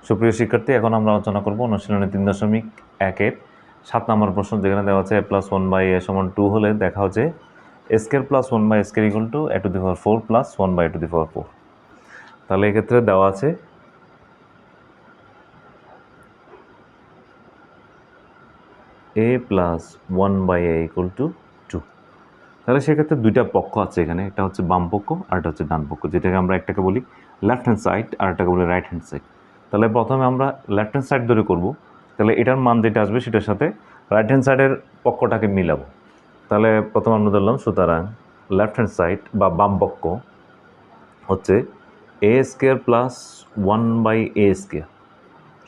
সুপ্রিয় শিক্ষার্থী, এখন আমরা আলোচনা করব অনুশীলনী 3.1-এর 7 নম্বর প্রশ্ন, যেখানে দেওয়া আছে a+1/a সমান 2 হলে দেখা হচ্ছে a square plus 1/a square equal two a⁴ plus 1/a⁴। তাহলে এক্ষেত্রে দেওয়া আছে a plus 1/a equal to 2। তাহলে সেক্ষেত্রে দুইটা পক্ষ আছে এখানে, একটা হচ্ছে বাম পক্ষ আর একটা হচ্ছে ডান পক্ষ, যেটাকে আমরা একটাকে বলি লেফট হ্যান্ড সাইড আর একটাকে বলি রাইট হ্যান্ড সাইড। তাহলে প্রথমে আমরা লেফট হ্যান্ড সাইড ধরে করব। তাহলে এটার মান যেটা আসবে সেটার সাথে রাইট হ্যান্ড সাইডের পক্ষটাকে মিলাবো। তাহলে প্রথমে আমরা ধরলাম, সুতরাং লেফট হ্যান্ড সাইড বা বাম পক্ষ হচ্ছে a square plus 1/a square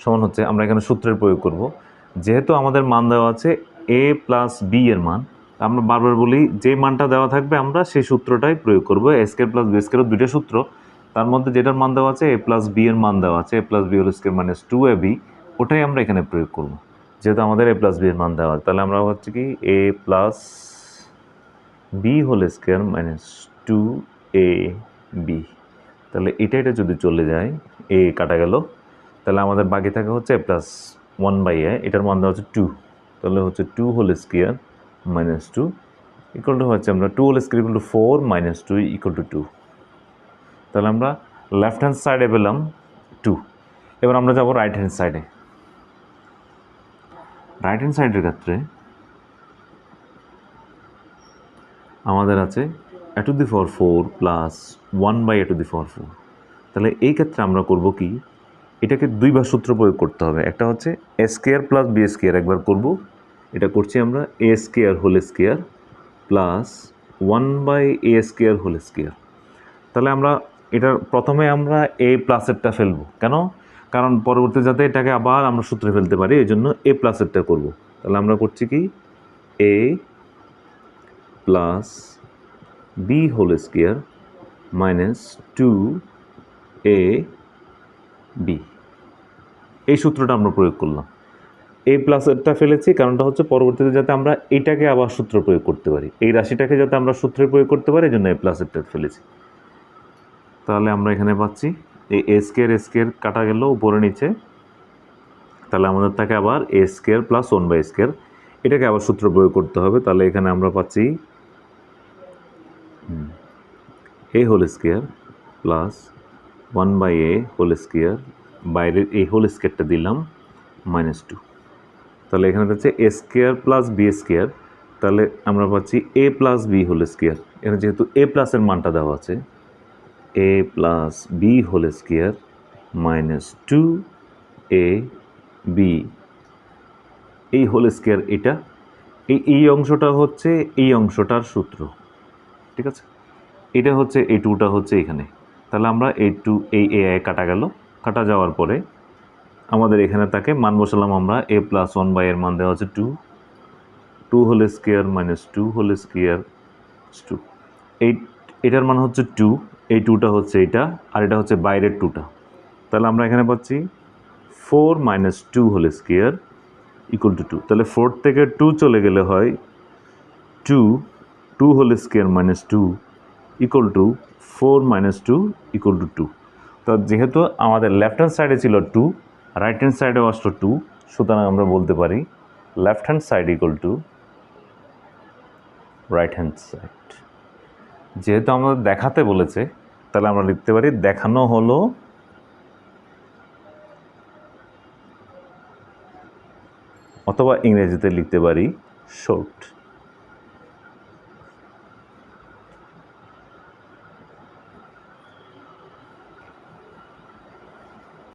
সমান হচ্ছে, আমরা এখানে সূত্রের প্রয়োগ করব। যেহেতু আমাদের মান দেওয়া আছে a প্লাস b এর মান, আমরা বারবার বলি যে মানটা দেওয়া থাকবে আমরা সেই সূত্রটাই প্রয়োগ করব। a স্কয়ার প্লাস b স্কয়ারের দুইটা সূত্র, তার মধ্যে যেটার মান দেওয়া আছে a প্লাস b এর মান দেওয়া আছে a plus b whole square minus 2ab, ওটাই আমরা এখানে প্রয়োগ করব। যেহেতু আমাদের a প্লাস b এর মান দেওয়া আছে, তাহলে আমরা হচ্ছে কি a plus b whole square minus 2ab। তাহলে এটা যদি চলে যায়, a কাটা গেল, তাহলে আমাদের বাকি থাকে হচ্ছে a প্লাস 1/a, এটার মান দেওয়া হচ্ছে 2, তাহলে হচ্ছে 2 whole square minus 2 equal to হচ্ছে আমরা 2 whole square equal to 4 minus 2 equal to 2। তাহলে আমরা লেফট হ্যান্ড সাইডে পেলাম 2। এবার আমরা যাব রাইট হ্যান্ড সাইডে। রাইট হ্যান্ড সাইডের ক্ষেত্রে আমাদের আছে a⁴ প্লাস 1/a⁴। তাহলে এই ক্ষেত্রে আমরা করব কি, এটাকে দুইবার সূত্র প্রয়োগ করতে হবে। একটা হচ্ছে a square plus b square একবার করব, এটা করছি আমরা a square whole square plus 1/a square whole square. তাহলে আমরা এটার প্রথমে আমরা a প্লাসেরটা ফেলবো, কেন? কারণ পরবর্তী যাতে এটাকে আবার আমরা সূত্রে ফেলতে পারি, এই জন্য a প্লাসেরটা করব। তাহলে আমরা করছি কি a plus b whole square minus 2ab, এই সূত্রটা আমরা প্রয়োগ করলাম। a প্লাসেরটা ফেলেছি কারণটা হচ্ছে পরবর্তীতে যাতে আমরা এইটাকে আবার সূত্র প্রয়োগ করতে পারি, এই রাশিটাকে যাতে আমরা সূত্রে প্রয়োগ করতে পারি, এই জন্য a প্লাসেরটা ফেলেছি। তাহলে আমরা এখানে পাচ্ছি এই a স্কয়ার কাটা গেল উপরে নিচে, তাহলে আমাদের থাকে আবার a square plus 1/a square, এটাকে আবার সূত্র প্রয়োগ করতে হবে। তাহলে এখানে আমরা পাচ্ছি a whole square plus 1/a whole square, বাইরের এই হোল স্কয়ারটা দিলাম মাইনাস 2। তাহলে এখানে পাচ্ছি a square plus b square, তাহলে আমরা পাচ্ছি a plus b whole square. এখানে যেহেতু a প্লাসের মানটা দেওয়া আছে, a plus b whole square minus 2ab, এই হোল স্কয়ার, এটা এই অংশটা হচ্ছে এই অংশটার সূত্র, ঠিক আছে? এটা হচ্ছে এই 2টা হচ্ছে এখানে। তাহলে আমরা এই 2 এই a কাটা গেল, কাটা যাওয়ার পরে আমাদের এখানে তাকে মান বসালাম আমরা। a প্লাস 1/a এর মান দেওয়া হচ্ছে 2 whole square minus 2 whole square 2, এটার মান হচ্ছে 2, এই 2টা হচ্ছে এটা, আর এটা হচ্ছে বাইরের 2টা। তাহলে আমরা এখানে পাচ্ছি 4 minus 2 whole square equal to 2। তাহলে 4 থেকে 2 চলে গেলে হয় 2 whole square minus 2 equal to 4 minus 2 equal to 2। তো যেহেতু আমাদের লেফট হ্যান্ড সাইডে ছিল 2, রাইট হ্যান্ড সাইডেও আসলো 2, সুতরাং আমরা বলতে পারি left hand side equal to right hand side. যেহেতু আমাদের দেখাতে বলেছে, তাহলে আমরা লিখতে পারি দেখানো হলো, অথবা ইংরেজিতে লিখতে পারি শর্ট।